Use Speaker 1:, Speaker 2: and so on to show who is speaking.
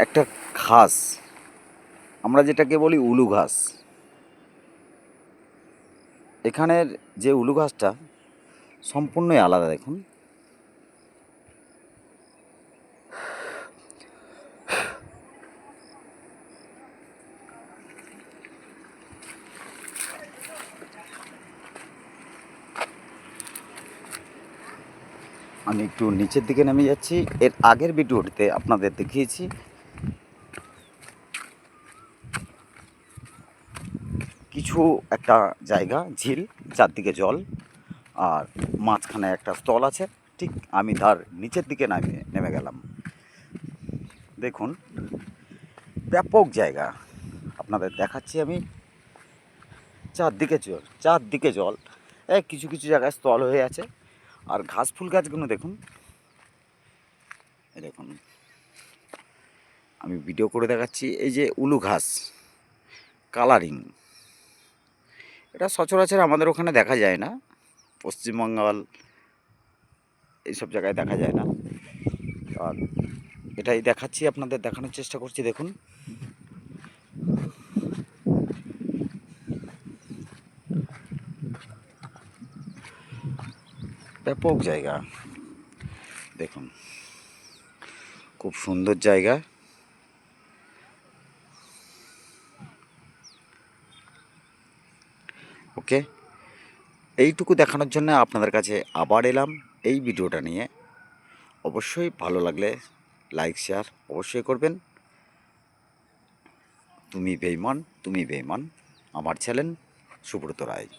Speaker 1: একটা ঘাস, আমরা যেটাকে বলি উলু ঘাস। এখানের যে উলু ঘাসটা সম্পূর্ণই আলাদা। দেখুন, আমি একটু নিচের দিকে নেমে যাচ্ছি। এর আগের ভিডিওটিতে আপনাদের দেখিয়েছি কিছু একটা জায়গা, ঝিল, চারদিকে জল, আর মাঝখানে একটা স্থল আছে। ঠিক আমি তার নিচের দিকে নেমে গেলাম। দেখুন, ব্যাপক জায়গা আপনাদের দেখাচ্ছি আমি। চারদিকে জল, চারদিকে জল। কিছু কিছু জায়গায় স্থল হয়ে আছে। আর ঘাস ফুল গাছগুলো দেখুন, দেখুন আমি ভিডিও করে দেখাচ্ছি। এই যে উলু ঘাস কালারিং, এটা সচরাচর আমাদের ওখানে দেখা যায় না, পশ্চিমবাংল এইসব জায়গায় দেখা যায় না। আর এটাই দেখাচ্ছি, আপনাদের দেখানোর চেষ্টা করছি। দেখুন, ব্যাপক জায়গা। দেখুন, খুব সুন্দর জায়গা। ওকে, এইটুকু দেখানোর জন্য আপনাদের কাছে আবার এলাম এই ভিডিওটা নিয়ে। অবশ্যই ভালো লাগলে লাইক শেয়ার অবশ্যই করবেন। তুমি বেঈমান, তুমি বেঈমান, আমার চ্যানেল সুব্রত রায়।